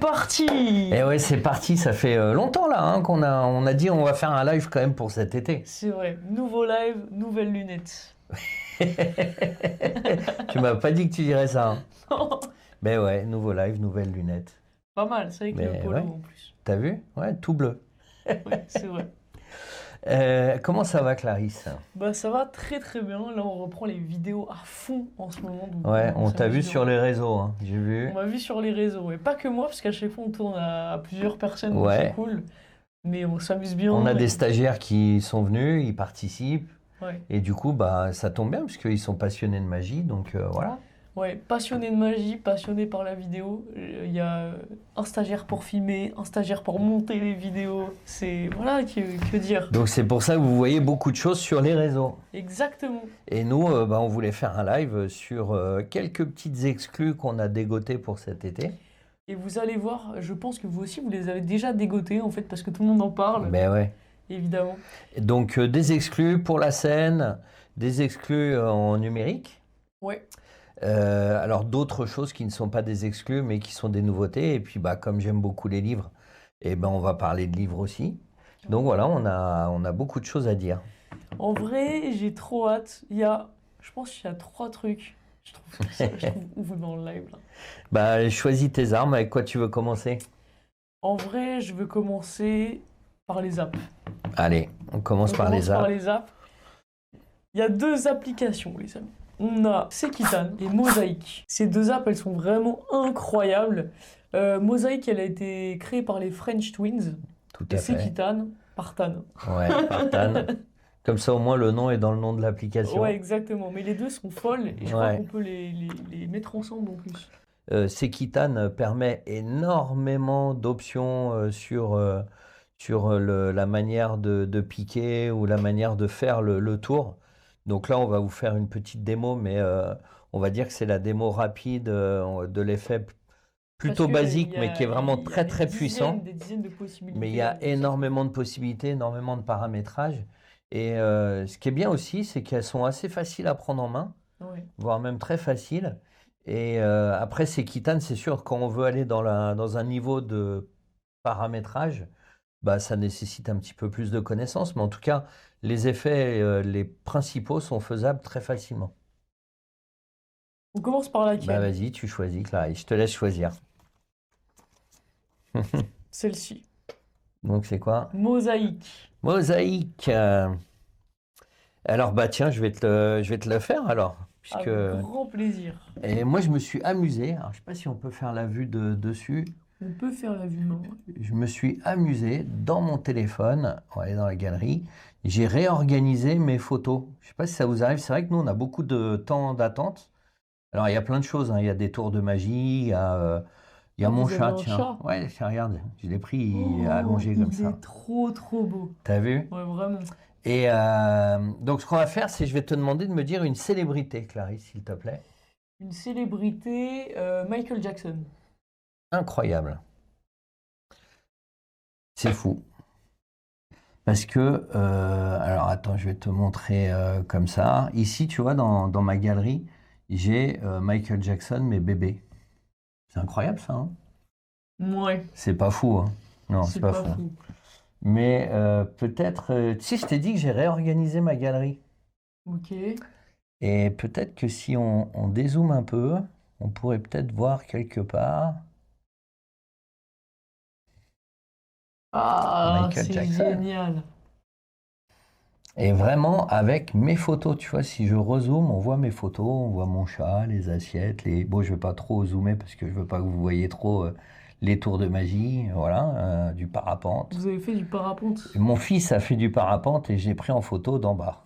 parti! Et ouais, c'est parti, ça fait longtemps là hein, on a dit on va faire un live quand même pour cet été. C'est vrai, nouveau live, nouvelles lunettes. Tu m'as pas dit que tu dirais ça. Hein. Pas Mais ouais, nouveau live, nouvelles lunettes. mal, c'est avec le Mais polo ouais. en plus. T'as vu? Ouais, tout bleu. Oui, c'est vrai. Comment ça va, Clarisse? Bah ça va très très bien. Là on reprend les vidéos à fond en ce moment. Donc, Ouais, on t'a vu s'amuse bien. sur les réseaux, hein, j'ai vu. On m'a vu sur les réseaux. Et pas que moi, parce qu'à chaque fois on tourne à plusieurs personnes, donc Ouais. c'est cool. Mais on s'amuse bien. On a des stagiaires qui sont venus, ils participent. Ouais. Et du coup, bah, ça tombe bien, parce qu'ils sont passionnés de magie, donc voilà. Ouais, passionné de magie, passionné par la vidéo. Il y a un stagiaire pour filmer, un stagiaire pour monter les vidéos. C'est. Voilà, que dire. Donc c'est pour ça que vous voyez beaucoup de choses sur les réseaux. Exactement. Et nous, bah, on voulait faire un live sur quelques petites exclus qu'on a dégotées pour cet été. Et vous allez voir, je pense que vous aussi, vous les avez déjà dégotés, en fait, parce que tout le monde en parle, Mais ouais. évidemment. Donc des exclus pour la scène, des exclus en numérique. Ouais. Alors d'autres choses qui ne sont pas des exclus, mais qui sont des nouveautés. Et puis bah, comme j'aime beaucoup les livres, eh ben, on va parler de livres aussi. Donc voilà, on a beaucoup de choses à dire. En vrai, j'ai trop hâte. Je pense qu'il y a 3 trucs. Je trouve ouf dans le live, là. Bah, choisis tes armes, avec quoi tu veux commencer? En vrai, je veux commencer par les apps. Allez, on commence On par commence les par apps. les apps. Il y a 2 applications, les amis. On a Sekitan et Mosaic. Ces 2 apps, elles sont vraiment incroyables. Mosaic, elle a été créée par les French Twins. Tout Et à fait. Sekitan, par Tan. Ouais, par Tan. Comme ça, au moins, le nom est dans le nom de l'application. Ouais, exactement. Mais les 2 sont folles et je crois Ouais. qu'on peut les mettre ensemble en plus. Sekitan permet énormément d'options sur la manière de piquer ou la manière de faire le tour. Donc là, on va vous faire une petite démo, mais on va dire que c'est la démo rapide de l'effet plutôt Parce que basique, il y mais a- qui est vraiment il y a très des très puissant. Des dizaines de possibilités. Mais il y a dans cette énormément de possibilités, énormément de paramétrage. Et ce qui est bien aussi, c'est qu'elles sont assez faciles à prendre en main, app. Ouais. voire même très faciles. Et après, Sekitan, c'est sûr, quand on veut aller dans un niveau de paramétrage, bah, ça nécessite un petit peu plus de connaissances. Mais en tout cas, les effets, les principaux sont faisables très facilement. On commence par Bah laquelle? vas-y, tu choisis, Clarisse. Je te laisse choisir. Celle-ci. Donc c'est quoi? Mosaïque. Mosaïque. Alors bah tiens, je vais te le faire alors. Puisque... Avec grand plaisir. Et moi je me suis amusé. Alors je sais pas si on peut faire la vue dessus. On peut faire la vue main. Je me suis amusé dans mon téléphone. On va aller dans la galerie. J'ai réorganisé mes photos. Je sais pas si ça vous arrive. C'est vrai que nous on a beaucoup de temps d'attente. Alors il y a plein de choses. Hein. Il y a des tours de magie. Il y a mon Vous avez chat. un Tiens. chat? Ouais, tiens, regarde. Je l'ai pris Oh, allongé comme il ça. est trop trop beau. T'as vu? Ouais, vraiment. Et donc, ce qu'on va faire, c'est je vais te demander de me dire une célébrité, Clarisse, s'il te plaît. Une célébrité, Michael Jackson. Incroyable. C'est fou. Parce que, alors attends, je vais te montrer comme ça. Ici, tu vois, dans ma galerie, j'ai Michael Jackson, mes bébés. C'est incroyable ça, hein? Ouais, C'est pas fou, hein? Non, c'est c'est pas pas fou. fou. Mais peut-être, tu sais, je t'ai dit que j'ai réorganisé ma galerie. Ok. Et peut-être que si on dézoome un peu, on pourrait peut-être voir quelque part Ah, Michael c'est Jackson. génial. Et vraiment avec mes photos, tu vois, si je rezoome, on voit mes photos, on voit mon chat, les assiettes, Bon, je vais pas trop zoomer parce que je veux pas que vous voyez trop les tours de magie, voilà, du parapente. Vous avez fait du parapente. Mon fils a fait du parapente et je l'ai pris en photo d'en bas.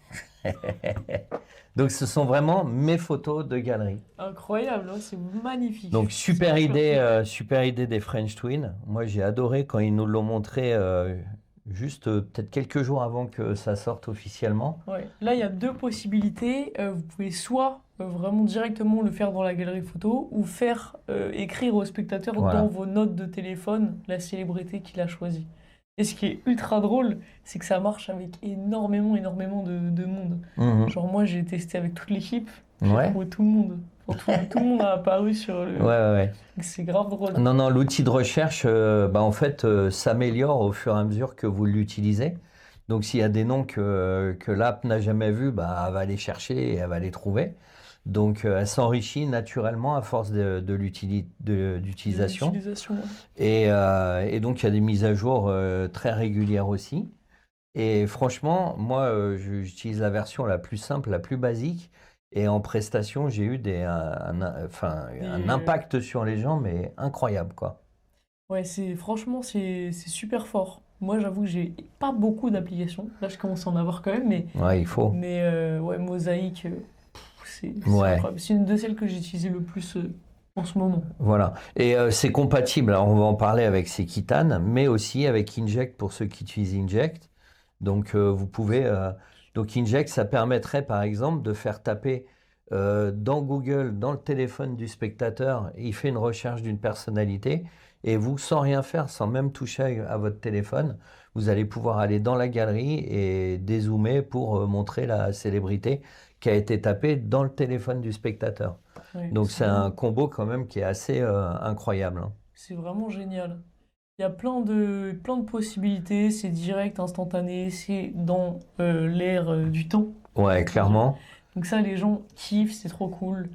Donc ce sont vraiment mes photos de galerie. Incroyable, hein, c'est magnifique. Donc C'est super super idée des French Twins. Moi j'ai adoré quand ils nous l'ont montré juste peut-être quelques jours avant que ça sorte officiellement. Ouais. Là, il y a 2 possibilités. Vous pouvez soit vraiment directement le faire dans la galerie photo ou faire écrire au spectateur Voilà. dans vos notes de téléphone la célébrité qu'il a choisie. Et ce qui est ultra drôle, c'est que ça marche avec énormément de monde. Mhm. Genre moi, j'ai testé avec toute l'équipe, j'ai Ouais. trouvé tout le monde. Quand tout le monde a apparu sur le... Ouais, ouais, ouais. C'est grave drôle. Non, non, l'outil de recherche, en fait, s'améliore au fur et à mesure que vous l'utilisez. Donc, s'il y a des noms que l'app n'a jamais vus, bah, elle va les chercher et elle va les trouver. Donc, elle s'enrichit naturellement à force d'utilisation. L'utilisation, ouais. Et donc, il y a des mises à jour très régulières aussi. Et franchement, moi, j'utilise la version la plus simple, la plus basique. Et en prestation, j'ai eu un impact sur les gens, mais incroyable, quoi. Ouais, franchement, c'est super fort. Moi, j'avoue que j'ai pas beaucoup d'applications. Là, je commence à en avoir quand même, Ouais, il faut. mais ouais, Mosaïque, c'est Ouais, incroyable. C'est une de celles que j'ai utilisées le plus en ce moment. voilà. Et c'est compatible, alors on va en parler avec Sekitan, mais aussi avec Inject pour ceux qui utilisent Inject. Donc, vous pouvez. Donc, Inject, ça permettrait, par exemple, de faire taper dans Google, dans le téléphone du spectateur, il fait une recherche d'une personnalité, et vous, sans rien faire, sans même toucher à votre téléphone, vous allez pouvoir aller dans la galerie et dézoomer pour montrer la célébrité qui a été tapée dans le téléphone du spectateur. Ouais, Donc, c'est un combo quand même qui est assez incroyable, hein. c'est vraiment génial. Il y a plein de possibilités. C'est direct, instantané. C'est dans l'air du temps. Ouais, clairement. Donc ça, les gens kiffent. C'est trop cool.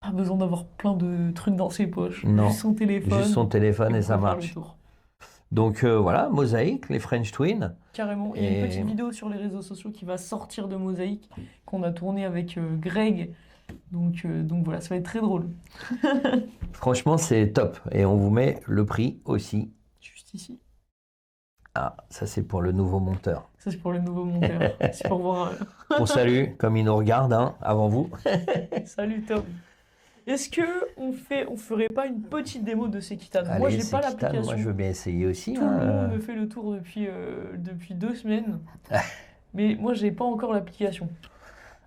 Pas besoin d'avoir plein de trucs dans ses poches. Non, Juste son téléphone. juste son téléphone et et vous ça pouvez faire le marche. tour. Donc voilà, Mosaïque, les French Twins. Carrément. Il y a une Et petite vidéo sur les réseaux sociaux qui va sortir de Mosaïque qu'on a tournée avec Greg. Donc voilà, ça va être très drôle. franchement, c'est top. Et on vous met le prix aussi. Juste ici. Ah, ça c'est pour le nouveau monteur. Ça, c'est pour le nouveau monteur. C'est pour voir. On salue, comme il nous regarde, hein, avant vous. Salut Tom. Est-ce que on ferait pas une petite démo de Sekitan? Moi, Allez, j'ai pas Sekitan, moi l'application. je veux bien essayer aussi, Tout le monde hein. me fait le tour depuis 2 semaines. Mais moi, j'ai pas encore l'application.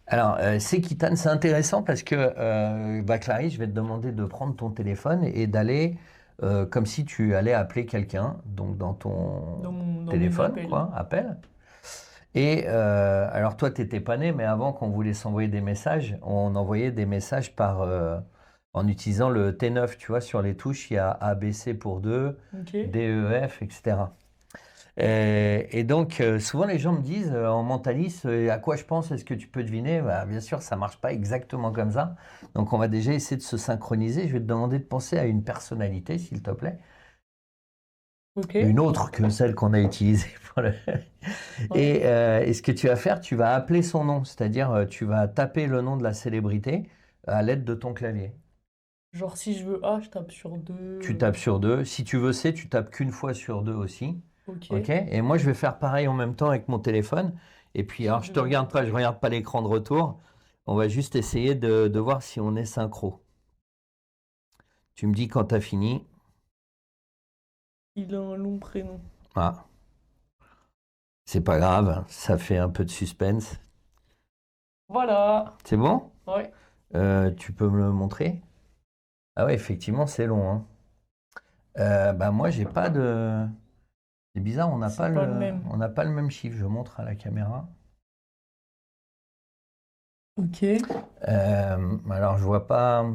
Alors, Sekitan, c'est intéressant parce que, Clarisse, je vais te demander de prendre ton téléphone et d'aller comme si tu allais appeler quelqu'un, donc dans ton Dans mes téléphone, appels. quoi, appel. Et alors toi, tu n'étais pas né, mais avant qu'on voulait s'envoyer des messages, on envoyait des messages en utilisant le T9, tu vois, sur les touches, il y a ABC pour 2, Ok. DEF, etc. Et donc, souvent les gens me disent en mentaliste, à quoi je pense, est-ce que tu peux deviner? Bah, bien sûr, ça ne marche pas exactement comme ça. Donc, on va déjà essayer de se synchroniser. Je vais te demander de penser à une personnalité, s'il te plaît. Ok. Une autre que celle qu'on a utilisée pour le... Ouais. Et ce que tu vas faire, tu vas appeler son nom, c'est-à-dire tu vas taper le nom de la célébrité à l'aide de ton clavier. Genre, si je veux A, je tape sur 2. Tu tapes sur 2. Si tu veux C, tu tapes qu'une fois sur 2 aussi. Ok. Ok? Et moi, je vais faire pareil en même temps avec mon téléphone. Et puis, alors, je te regarde pas, je regarde pas l'écran de retour. On va juste essayer de voir si on est synchro. Tu me dis quand tu as fini. Il a un long prénom. Ah. C'est pas grave, ça fait un peu de suspense. Voilà. C'est bon? Ouais. Tu peux me le montrer? Ah ouais, effectivement, c'est long, hein. Bah moi, j'ai pas de... C'est bizarre, on n'a C'est pas pas le même. on n'a pas le même chiffre. Je montre à la caméra. Ok. Alors, je vois pas...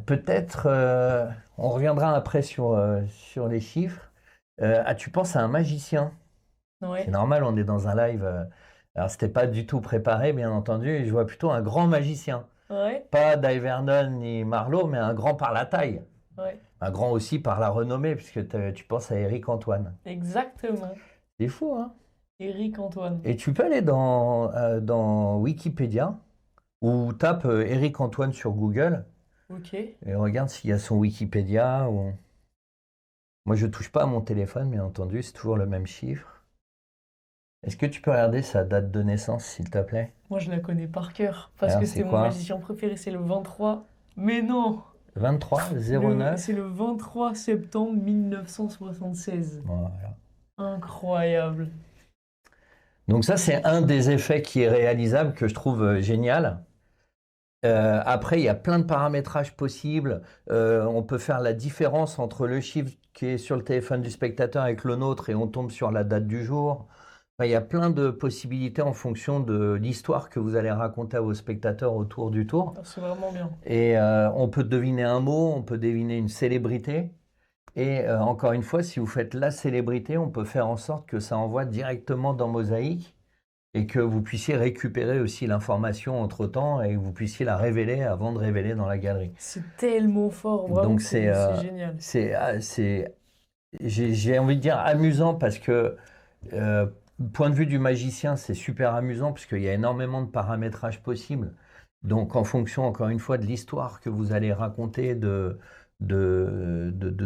peut-être... on reviendra après sur les chiffres. Tu penses à un magicien? C'est Ouais. normal, on est dans un live. Alors, c'était pas du tout préparé, bien entendu. Et je vois plutôt un grand magicien. Ouais. Pas D'Ivernon ni Marlowe, mais un grand par la taille. Ouais. Un grand aussi par la renommée, puisque tu penses à Éric Antoine. Exactement. C'est fou, hein? Éric Antoine. Et tu peux aller dans Wikipédia, ou tape Éric Antoine sur Google, Ok. et regarde s'il y a son Wikipédia. Moi, je touche pas à mon téléphone, bien entendu, c'est toujours le même chiffre. Est-ce que tu peux regarder sa date de naissance, s'il te plaît? Moi, je la connais par cœur. Parce Alors, que c'est c'est mon quoi? magicien préféré, c'est le 23. Mais non! 23 C'est 09. le 23 septembre 1976. Voilà. Incroyable. Donc ça, c'est un des effets qui est réalisable, que je trouve génial. Après, il y a plein de paramétrages possibles. On peut faire la différence entre le chiffre qui est sur le téléphone du spectateur avec le nôtre et on tombe sur la date du jour. Il y a plein de possibilités en fonction de l'histoire que vous allez raconter à vos spectateurs autour du tour. Ah, c'est vraiment bien. Et on peut deviner un mot, on peut deviner une célébrité. Et encore une fois, si vous faites la célébrité, on peut faire en sorte que ça envoie directement dans Mosaïque et que vous puissiez récupérer aussi l'information entre-temps et que vous puissiez la révéler avant de révéler dans la galerie. C'est tellement fort, vraiment, Donc c'est génial. J'ai envie de dire amusant parce que, point de vue du magicien, c'est super amusant parce qu'il y a énormément de paramétrage possible. Donc en fonction, encore une fois, de l'histoire que vous allez raconter, de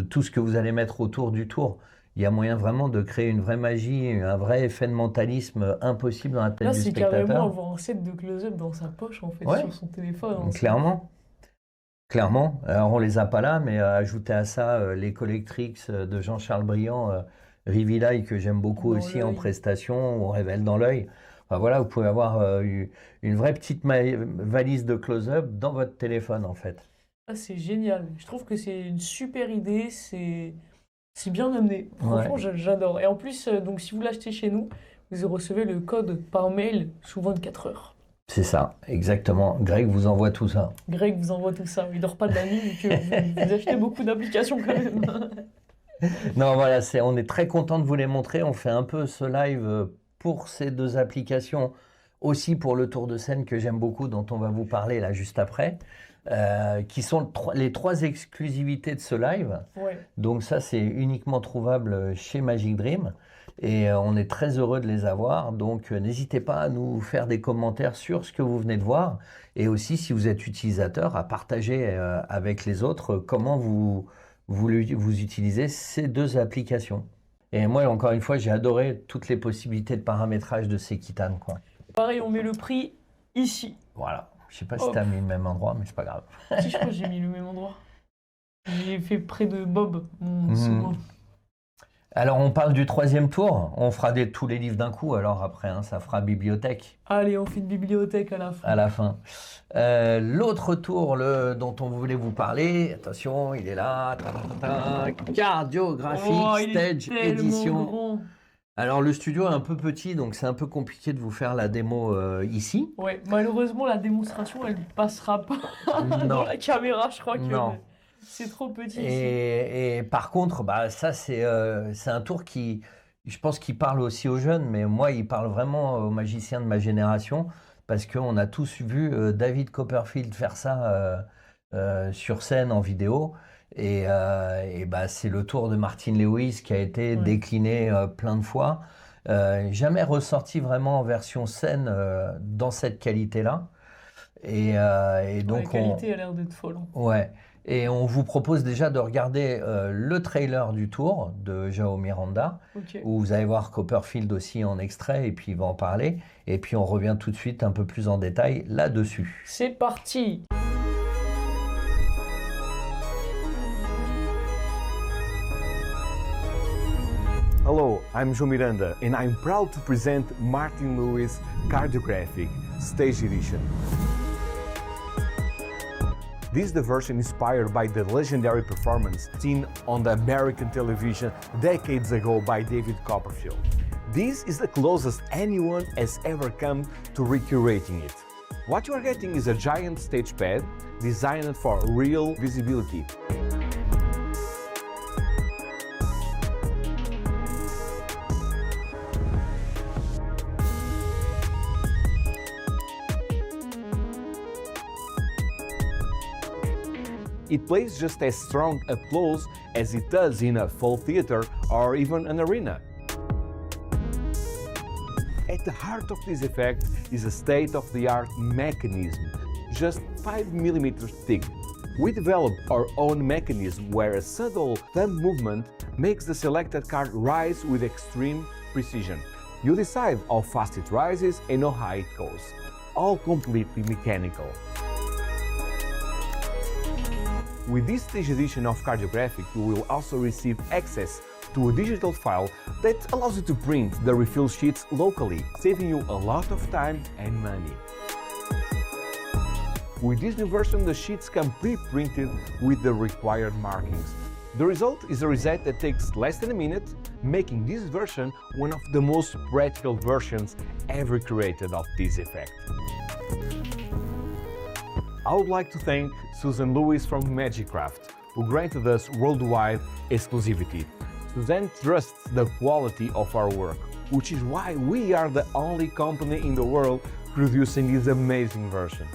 tout ce que vous allez mettre autour du tour, il y a moyen vraiment de créer une vraie magie, un vrai effet de mentalisme impossible dans la tête Là, du c'est carrément spectateur. avoir un set de close-up dans sa poche, en fait, Ouais. sur son téléphone. Hein, c'est- Clairement. Clairement. Alors, on les a pas là, mais ajouter à ça les Collectrix de Jean-Charles Briand, Rivilaille, que j'aime beaucoup Dans aussi en l'œil. prestation, on révèle dans l'œil. Enfin, voilà, vous pouvez avoir une vraie petite valise de close-up dans votre téléphone, en fait. Ah, c'est génial. Je trouve que c'est une super idée, c'est bien amené. Franchement, Ouais. j'adore. Et en plus, donc, si vous l'achetez chez nous, vous recevez le code par mail sous 24 heures. C'est ça, exactement. Greg vous envoie tout ça. Greg vous envoie tout ça. Il dort pas de la nuit, vu que vous achetez beaucoup d'applications quand même. Non, voilà, on est très content de vous les montrer. On fait un peu ce live pour ces deux applications, aussi pour le tour de scène que j'aime beaucoup, dont on va vous parler là juste après, qui sont les 3 exclusivités de ce live. Ouais. Donc ça, c'est uniquement trouvable chez Magic Dream et on est très heureux de les avoir. Donc n'hésitez pas à nous faire des commentaires sur ce que vous venez de voir et aussi, si vous êtes utilisateur, à partager avec les autres comment vous utilisez ces 2 applications. Et moi, encore une fois, j'ai adoré toutes les possibilités de paramétrage de ces Kitane, quoi. Pareil, on met le prix ici. Voilà. Je sais pas si Hop. tu as mis le même endroit, mais c'est pas grave. Si, je crois que j'ai mis le même endroit. J'ai fait près de Bob, mon Mhm. second. Alors, on parle du 3e tour. On fera tous les livres d'un coup, alors après, hein, ça fera bibliothèque Allez, on fait une bibliothèque à la fin. à la fin. L'autre tour dont on voulait vous parler, attention, il est là. Cardiographique Oh, il est Stage tellement Edition. grand. Alors, le studio est un peu petit, donc c'est un peu compliqué de vous faire la démo ici. Ouais, malheureusement, la démonstration, elle passera pas dans Non. la caméra. Je crois que Non. c'est trop petit ici. Et par contre, bah, ça, c'est un tour qui, je pense qu'il parle aussi aux jeunes, mais moi, il parle vraiment aux magiciens de ma génération, parce qu'on a tous vu David Copperfield faire ça sur scène en vidéo. Et bah, c'est le tour de Martin Lewis qui a été Ouais. décliné plein de fois. Jamais ressorti vraiment en version scène dans cette qualité-là. Et donc, la qualité a l'air d'être folle. ouais. Et on vous propose déjà de regarder le trailer du tour de Jao Miranda, Ok. où vous allez voir Copperfield aussi en extrait, et puis il va en parler. Et puis on revient tout de suite un peu plus en détail là-dessus. C'est parti. Hello, I'm João Miranda, and I'm proud to present Martin Lewis Cardiographic Stage Edition. This is the version inspired by the legendary performance seen on the American television decades ago by David Copperfield. This is the closest anyone has ever come to recreating it. What you are getting is a giant stage pad designed for real visibility. It plays just as strong applause as it does in a full theater or even an arena. At the heart of this effect is a state-of-the-art mechanism, just 5 millimeters thick. We developed our own mechanism where a subtle thumb movement makes the selected card rise with extreme precision. You decide how fast it rises and how high it goes, all completely mechanical. With this stage edition of Cardiographic, you will also receive access to a digital file that allows you to print the refill sheets locally, saving you a lot of time and money. With this new version, the sheets come pre-printed with the required markings. The result is a reset that takes less than a minute, making this version one of the most practical versions ever created of this effect. I would like to thank Susan Lewis from Magicraft, who granted us worldwide exclusivity. Susan trusts the quality of our work, which is why we are the only company in the world producing this amazing version.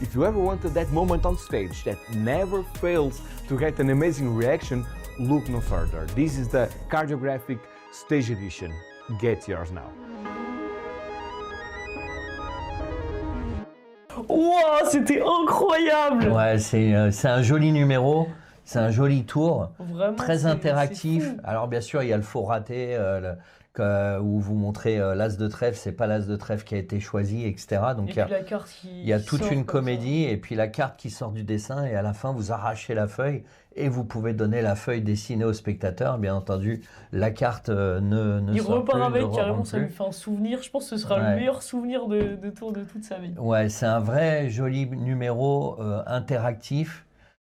If you ever wanted that moment on stage that never fails to get an amazing reaction, look no further. This is the Cardiographic Stage Edition. Get yours now. Wow, c'était incroyable! Ouais, c'est un joli numéro, c'est un joli tour, Vraiment, très c'est interactif. fou. Alors bien sûr, il y a le faux raté où vous montrez l'as de trèfle, c'est pas l'as de trèfle qui a été choisi, etc. Donc Et puis la carte il y a toute sort une comme comédie et puis la carte qui sort du dessin et à la fin vous arrachez la feuille et vous pouvez donner la feuille dessinée au spectateur. Bien entendu, la carte ne Il sort repart plus, avec, ne carrément, rentre ça plus. lui fait un souvenir. Je pense que ce sera Ouais. le meilleur souvenir de tour de toute sa vie. Ouais, c'est un vrai joli numéro interactif.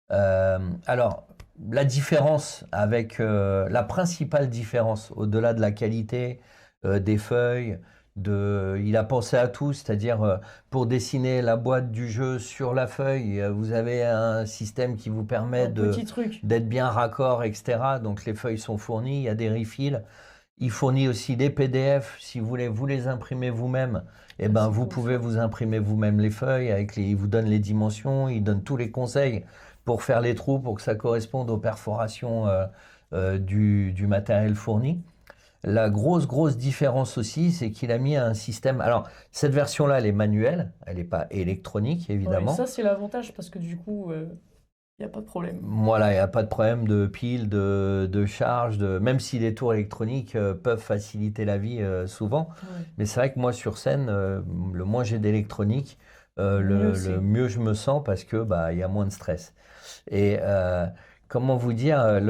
Alors, la différence avec la principale différence, au-delà de la qualité des feuilles, il a pensé à tout, c'est-à-dire pour dessiner la boîte du jeu sur la feuille, vous avez un système qui vous permet Un petit truc. d'être bien raccord, etc. Donc les feuilles sont fournies, il y a des refills. Il fournit aussi des PDF, si vous voulez vous les imprimer vous-même, et ben c'est vous cool, pouvez ça. vous imprimer vous-même les feuilles, il vous donne les dimensions, il donne tous les conseils pour faire les trous, pour que ça corresponde aux perforations du matériel fourni. La grosse différence aussi, c'est qu'il a mis un système. Alors, cette version-là, elle est manuelle, elle n'est pas électronique, évidemment. Ouais, ça, c'est l'avantage parce que du coup, il n'y a pas de problème. Voilà, il n'y a pas de problème de pile, de charge, même si les tours électroniques peuvent faciliter la vie souvent. Ouais. Mais c'est vrai que moi, sur scène, le moins j'ai d'électronique, Mieux c'est. le mieux je me sens parce que il y a moins de stress. Et comment vous dire,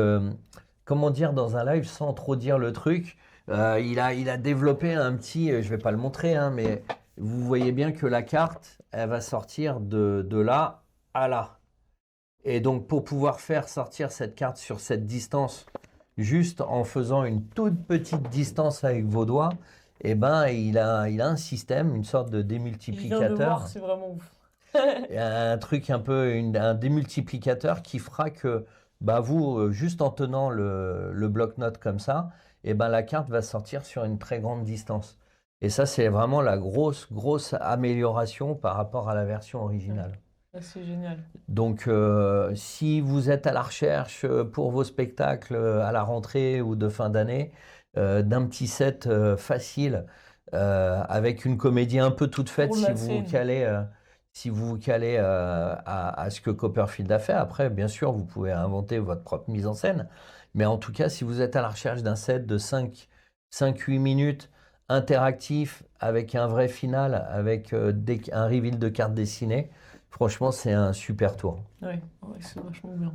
comment dire dans un live sans trop dire le truc, il a développé un petit, je vais pas le montrer, hein, mais vous voyez bien que la carte, elle va sortir de là à là. Et donc, pour pouvoir faire sortir cette carte sur cette distance, juste en faisant une toute petite distance avec vos doigts, eh ben, il a un système, une sorte de Je viens de démultiplicateur. voir, c'est vraiment ouf. Un truc un peu, un démultiplicateur qui fera que vous, juste en tenant le bloc-notes comme ça, eh ben, la carte va sortir sur une très grande distance. Et ça, c'est vraiment la grosse amélioration par rapport à la version originale. Ah, c'est génial. Donc, si vous êtes à la recherche pour vos spectacles à la rentrée ou de fin d'année, d'un petit set facile, avec une comédie un peu toute faite, Pour si la vous scène. vous calez à ce que Copperfield a fait. Après, bien sûr, vous pouvez inventer votre propre mise en scène. Mais en tout cas, si vous êtes à la recherche d'un set de 5-8 minutes, interactif, avec un vrai final, avec un reveal de carte dessinée, franchement, c'est un super tour. Ouais, c'est vachement bien.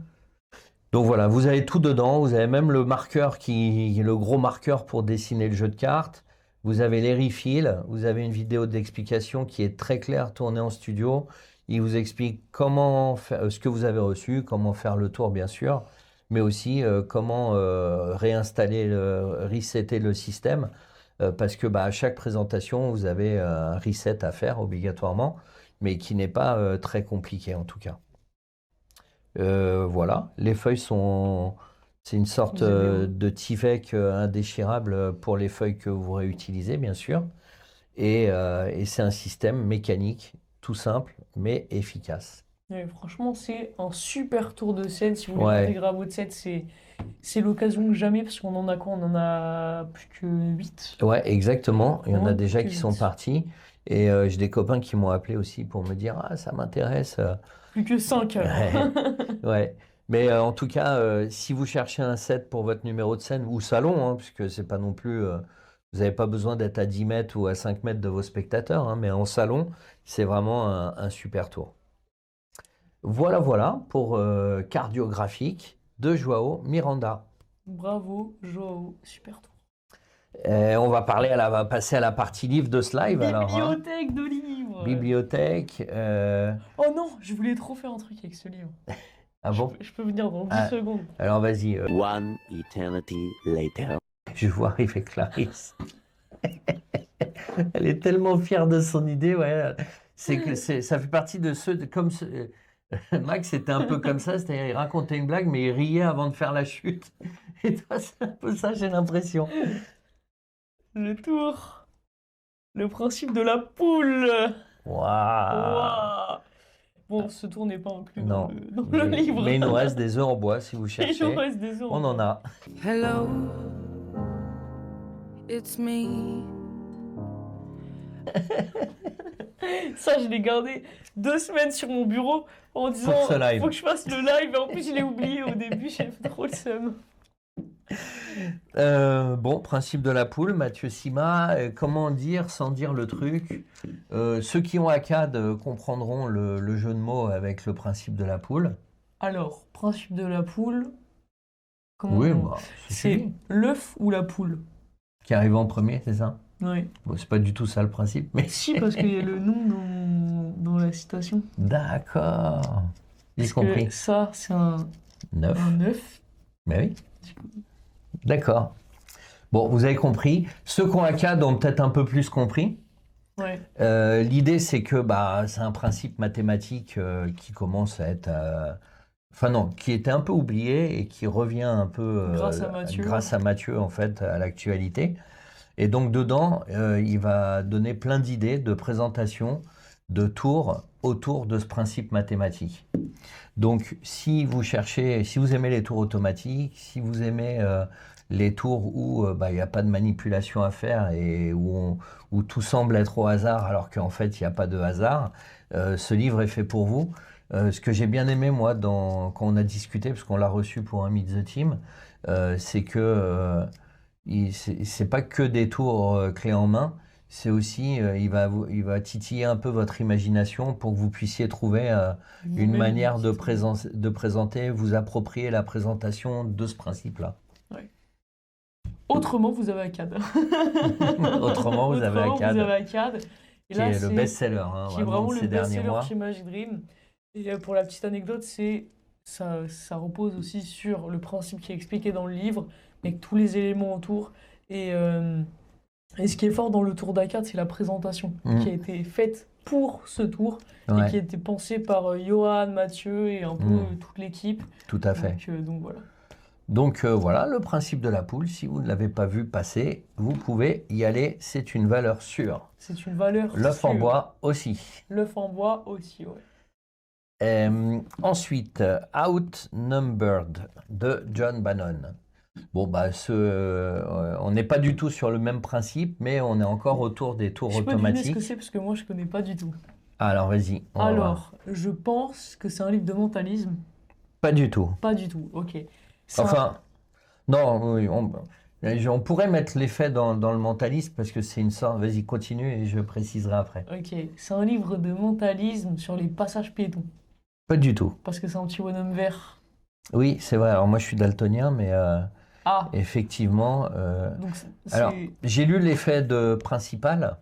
Donc voilà, vous avez tout dedans. Vous avez même le marqueur le gros marqueur pour dessiner le jeu de cartes. Vous avez les refills. Vous avez une vidéo d'explication qui est très claire, tournée en studio. Il vous explique comment faire, ce que vous avez reçu, comment faire le tour, bien sûr, mais aussi comment réinstaller, resetter le système. Parce que à chaque présentation, vous avez un reset à faire obligatoirement, mais qui n'est pas très compliqué en tout cas. Voilà, les feuilles c'est une sorte de Tyvek indéchirable pour les feuilles que vous réutilisez, bien sûr. Et c'est un système mécanique, tout simple, mais efficace. Ouais, franchement, c'est un super tour de scène. Si vous voulez Ouais. l'intégrer à votre set, c'est l'occasion que jamais, parce qu'on en a quoi? On en a plus que 8. Ouais, exactement. Il y en a Vraiment déjà que qui sont 8. partis. Et j'ai des copains qui m'ont appelé aussi pour me dire, ah, ça m'intéresse. Plus que 5 alors. Ouais. Mais en tout cas, si vous cherchez un set pour votre numéro de scène ou salon, hein, puisque c'est pas non plus, vous n'avez pas besoin d'être à 10 mètres ou à 5 mètres de vos spectateurs, hein, mais en salon, c'est vraiment un super tour. Voilà pour Cardiographique de Joao Miranda. Bravo, Joao, super tour. On va passer à la partie livre de ce live alors. Hein. Bibliothèque de livres. Bibliothèque. Oh non, je voulais trop faire un truc avec ce livre. Ah bon? Je peux venir dans 10 Ah. secondes. Alors vas-y, One eternity later. je vois arriver Clarisse. Elle est tellement fière de son idée, ouais. Ça fait partie de ceux, Max était un peu comme ça, c'est-à-dire il racontait une blague, mais il riait avant de faire la chute. Et toi, c'est un peu ça, j'ai l'impression. Le tour. Le principe de la poule. Waouh! Waouh. Bon, ce tour n'est pas inclus Non. dans le livre. Mais il nous reste des œufs en bois si vous Il cherchez. nous reste des os. On en a. Hello, it's me. Ça, je l'ai gardé 2 semaines sur mon bureau en disant ce live. faut que je fasse le live. Et en plus, je l'ai oublié au début. J'ai trop le seum. Bon, principe de la poule, Mathieu Sima, comment dire sans dire le truc? Ceux qui ont ACAD comprendront le jeu de mots avec le principe de la poule. Alors, principe de la poule. Comment Oui, on- bah, C'est l'œuf ou la poule? qui arrive en premier, c'est ça? Oui. Bon, c'est pas du tout ça le principe, mais Si, parce qu'il y a le nom dans la citation. d'accord. J'ai Parce compris. que ça, c'est un 9. œuf. Mais oui. D'accord. Bon, vous avez compris. Ceux qui ont ACAD ont peut-être un peu plus compris. Ouais. L'idée, c'est que c'est un principe mathématique qui commence à être... Enfin non, qui était un peu oublié et qui revient un peu Grâce à Mathieu. En fait, à l'actualité. Et donc dedans, il va donner plein d'idées de présentation de tours autour de ce principe mathématique. Donc si vous aimez les tours automatiques, si vous aimez les tours où il n'y a pas de manipulation à faire et où tout semble être au hasard alors qu'en fait il n'y a pas de hasard, ce livre est fait pour vous. Ce que j'ai bien aimé moi quand on a discuté, parce qu'on l'a reçu pour un Meet the Team, c'est que c'est pas que des tours clés en main, c'est aussi il va titiller un peu votre imagination pour que vous puissiez trouver une manière de présenter, vous approprier la présentation de ce principe-là. Autrement, vous avez ACAD. Autrement, vous avez ACAD, Vous avez ACAD. Et qui là, est le c'est- best-seller qui est vraiment vraiment de le ces derniers best-seller mois. chez Magic Dream. Et pour la petite anecdote, ça repose aussi sur le principe qui est expliqué dans le livre, avec tous les éléments autour. Et ce qui est fort dans le tour d'ACAD, c'est la présentation qui a été faite pour ce tour et Ouais, qui a été pensée par Johan, Mathieu et un peu toute l'équipe. tout à fait. Donc voilà. Donc voilà, le principe de la poule, si vous ne l'avez pas vu passer, vous pouvez y aller, c'est une valeur sûre. C'est une valeur L'œuf en sûre. bois aussi. L'œuf en bois aussi, ouais. Ensuite, Outnumbered de John Bannon. Bon, on n'est pas du tout sur le même principe, mais on est encore autour des tours Je peux deviner ce automatiques. que c'est parce que moi je connais pas du tout. Alors vas-y, on va voir. Alors, je pense que c'est un livre de mentalisme. Pas du tout. Pas du tout, ok. C'est Enfin, non, oui, on pourrait mettre l'effet dans le mentalisme parce que c'est une sorte. Vas-y, continue et je préciserai après. Ok, c'est un livre de mentalisme sur les passages piétons. Pas du tout. Parce que c'est un petit bonhomme vert. Oui, c'est vrai. Alors moi, je suis daltonien, mais Ah, effectivement. donc Alors, j'ai lu l'effet de principal.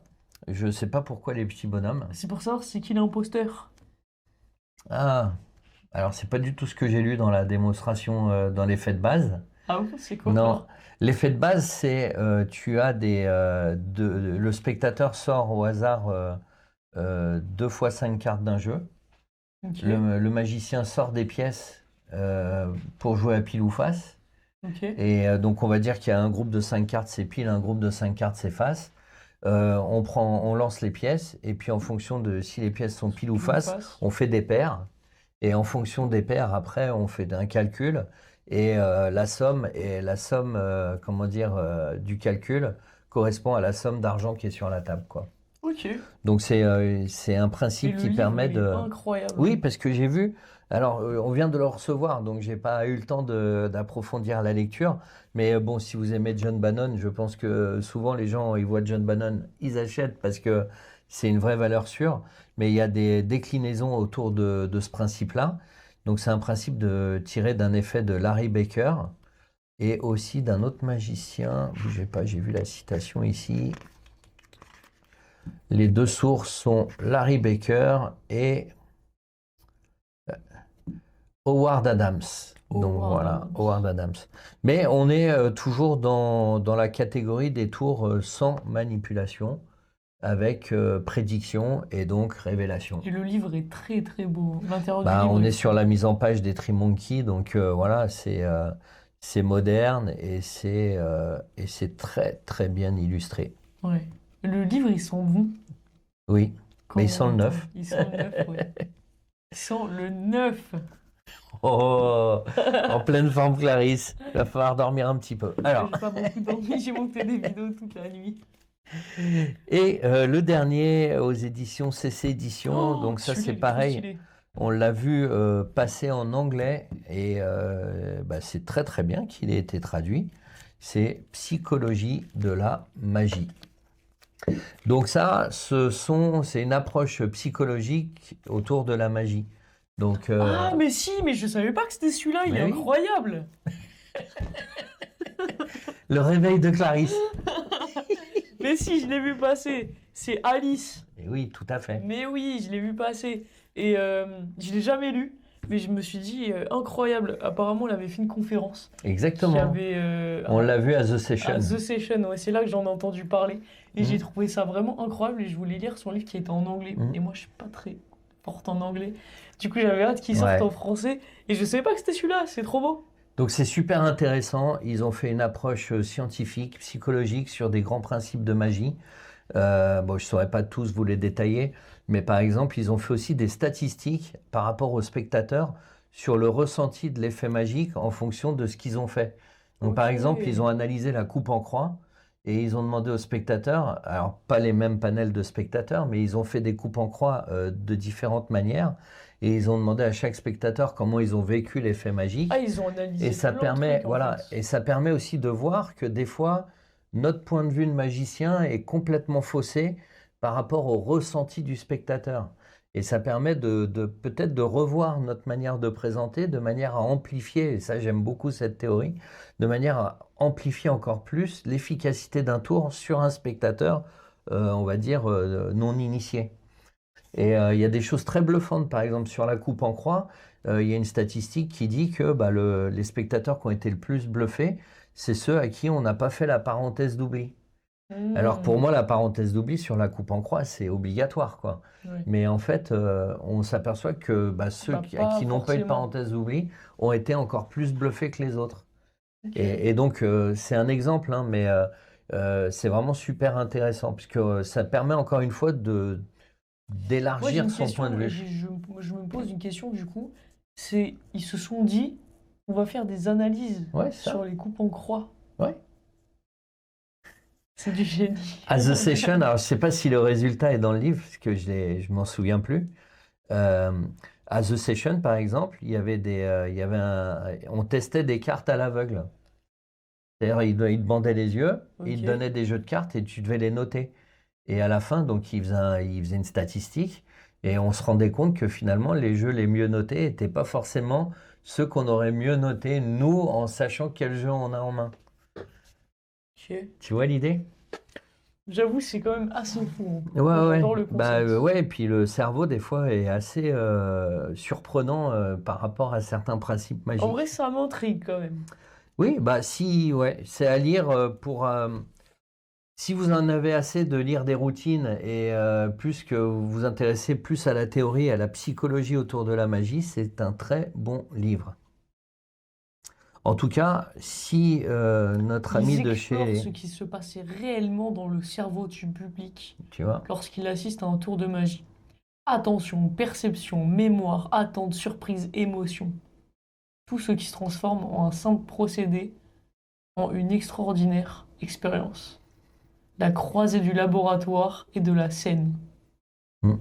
Je ne sais pas pourquoi les petits bonhommes. c'est pour savoir c'est qui l'imposteur. Ah, alors c'est pas du tout ce que j'ai lu dans la démonstration dans l'effet de base. Ah bon, c'est quoi? Non, l'effet de base, c'est tu as le spectateur sort au hasard 2 fois 5 cartes d'un jeu. Ok, Le magicien sort des pièces pour jouer à pile ou face. ok. Et donc on va dire qu'il y a un groupe de 5 cartes, c'est pile, un groupe de 5 cartes, c'est face. On lance les pièces, et puis en fonction de si les pièces sont pile ou face, on fait des paires. Et en fonction des paires, après, on fait un calcul. Et la somme comment dire, du calcul correspond à la somme d'argent qui est sur la table, quoi. Ok. Donc c'est un Et principe le qui livre, permet il est de... incroyable. Oui, parce que j'ai vu... Alors, on vient de le recevoir, donc j'ai pas eu le temps d'approfondir la lecture. Mais bon, si vous aimez John Bannon, je pense que souvent les gens, ils voient John Bannon, ils achètent parce que c'est une vraie valeur sûre. Mais il y a des déclinaisons autour de ce principe-là. Donc c'est un principe tiré d'un effet de Larry Baker et aussi d'un autre magicien. Bougez pas, j'ai vu la citation ici. Les deux sources sont Larry Baker et Howard Adams. Donc Howard voilà, Adams. Howard Adams. Mais on est toujours dans la catégorie des tours sans manipulation, avec prédiction et donc révélation. Et le livre est très très beau. L'intérieur du Bah, livre on est est sur la mise en page des Trimonkeys, donc voilà, c'est moderne et c'est très très bien illustré. Ouais. Le livre, il sent bon. Oui, quand mais il on sent le l'entend. neuf. Il sent le neuf, ouais. Il sent le neuf. Oh, en pleine forme, Clarisse. Il va falloir dormir un petit peu. Alors, J'ai pas beaucoup dormi, j'ai monté des vidéos toute la nuit. et le dernier aux éditions CC Éditions, Oh, donc ça celui-là, c'est il est trop pareil. stylé. On l'a vu passer en anglais et bah, c'est très très bien qu'il ait été traduit. C'est Psychologie de la magie. Donc ça, c'est une approche psychologique autour de la magie. Donc, Ah, mais si, mais je savais pas que c'était celui-là, il Mais est oui. incroyable. le réveil de Clarisse. Mais si, je l'ai vu passer. C'est Alice. Et oui, tout à fait. Mais oui, je l'ai vu passer. Et je l'ai jamais lu, mais je me suis dit, incroyable. Apparemment, il avait fait une conférence. Qui Exactement. avait, On l'a vu à The Session. à The Session, ouais, c'est là que j'en ai entendu parler. Et Mm. j'ai trouvé ça vraiment incroyable et je voulais lire son livre qui était en anglais. Mm. Et moi, je suis pas très forte en anglais. Du coup, j'avais hâte qu'il sorte Ouais. en français. Et je savais pas que c'était celui-là, c'est trop beau. Donc c'est super intéressant. Ils ont fait une approche scientifique, psychologique sur des grands principes de magie. Bon, je ne saurais pas tous vous les détailler, mais par exemple, ils ont fait aussi des statistiques par rapport aux spectateurs sur le ressenti de l'effet magique en fonction de ce qu'ils ont fait. Donc par Ok. exemple, ils ont analysé la coupe en croix et ils ont demandé aux spectateurs, alors pas les mêmes panels de spectateurs, mais ils ont fait des coupes en croix de différentes manières et ils ont demandé à chaque spectateur comment ils ont vécu l'effet magique. Ah, ils ont analysé Et ça plein de permet, trucs, en voilà, fait. et ça permet aussi de voir que des fois, notre point de vue de magicien est complètement faussé par rapport au ressenti du spectateur. Et ça permet peut-être de revoir notre manière de présenter, de manière à amplifier, et ça j'aime beaucoup cette théorie, de manière à amplifier encore plus l'efficacité d'un tour sur un spectateur, on va dire, non initié. Et il y a des choses très bluffantes, par exemple sur la coupe en croix, il y a une statistique qui dit que bah, les spectateurs qui ont été le plus bluffés, c'est ceux à qui on n'a pas fait la parenthèse d'oubli. Alors pour moi, la parenthèse d'oubli sur la coupe en croix, c'est obligatoire, quoi. Ouais. Mais en fait, on s'aperçoit que bah, ceux Bah, à pas qui n'ont pas eu de forcément. parenthèse d'oubli ont été encore plus bluffés que les autres. Ok. Et donc, c'est un exemple, hein, mais c'est vraiment super intéressant, puisque ça permet encore une fois Moi, j'ai d'élargir une son question, point de vue. je me pose une question du coup. C'est, ils se sont dit, on va faire des analyses Ouais, c'est ça. sur les coupes en croix. Ouais. C'est du génie. À The Session, alors je ne sais pas si le résultat est dans le livre, parce que je m'en souviens plus. À The Session, par exemple, il y avait on testait des cartes à l'aveugle. C'est-à-dire, il te bandait les yeux, il te Ok. donnait des jeux de cartes et tu devais les noter. Et à la fin, donc, il faisait une statistique et on se rendait compte que finalement, les jeux les mieux notés n'étaient pas forcément ceux qu'on aurait mieux notés, nous, en sachant quel jeu on a en main. Ok. Tu vois l'idée? J'avoue, c'est quand même assez fou. Hein. Ouais, J'adore le Bah, concept. ouais, et puis le cerveau, des fois, est assez surprenant par rapport à certains principes magiques. En vrai, ça m'intrigue quand même. Oui, bah si, ouais, c'est à lire si vous en avez assez de lire des routines et plus que vous vous intéressez plus à la théorie, à la psychologie autour de la magie, c'est un très bon livre. En tout cas, si notre ami Ils de explorent chez, ce qui se passait réellement dans le cerveau du public tu vois, lorsqu'il assiste à un tour de magie. Attention, perception, mémoire, attente, surprise, émotion. Tout ce qui se transforme en un simple procédé, en une extraordinaire expérience. La croisée du laboratoire et de la scène. Mm.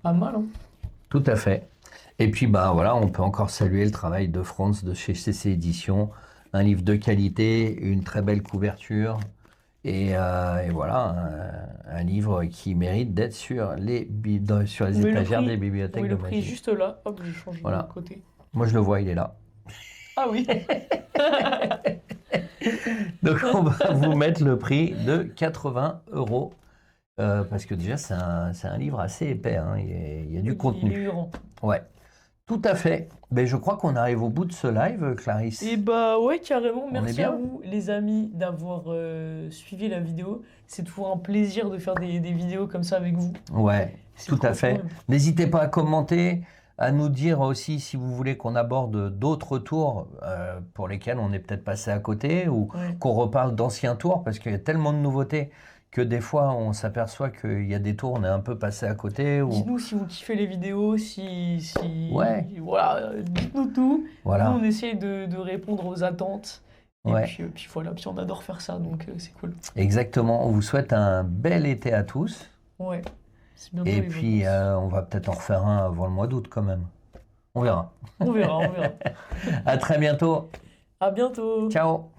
Pas mal, hein? tout à fait. Et puis, bah voilà, on peut encore saluer le travail de Franz de chez CC Éditions, un livre de qualité, une très belle couverture. Et voilà, un livre qui mérite d'être sur les On met le étagères prix. des On bibliothèques met de le prix magie. juste là. Hop, je change Voilà. de côté. Moi, je le vois, il est là. Ah oui. Donc, on va vous mettre le prix de 80 €. Parce que déjà, c'est un livre assez épais, hein, il y a du Il est contenu. grand. Ouais, Tout à fait. Mais je crois qu'on arrive au bout de ce live, Clarisse. Et bah ouais, carrément. est Merci bien. à vous, les amis, d'avoir suivi la vidéo. C'est toujours un plaisir de faire des vidéos comme ça avec vous. Ouais, C'est tout à trop fait. cool. N'hésitez pas à commenter, à nous dire aussi si vous voulez qu'on aborde d'autres tours pour lesquels on est peut-être passé à côté ou Ouais. qu'on reparle d'anciens tours parce qu'il y a tellement de nouveautés que des fois on s'aperçoit qu'il y a des tours on est un peu passé à côté. Ou... Dites-nous si vous kiffez les vidéos, si... Ouais. Voilà, dites-nous tout. Voilà. Nous, on essaye de répondre aux attentes. Et Ouais. puis voilà, puis on adore faire ça, donc c'est cool. Exactement. On vous souhaite un bel été à tous. Ouais. C'est bientôt Et les puis vacances. on va peut-être en refaire un avant le mois d'août quand même. On verra. On verra, on verra. À très bientôt. À bientôt. Ciao.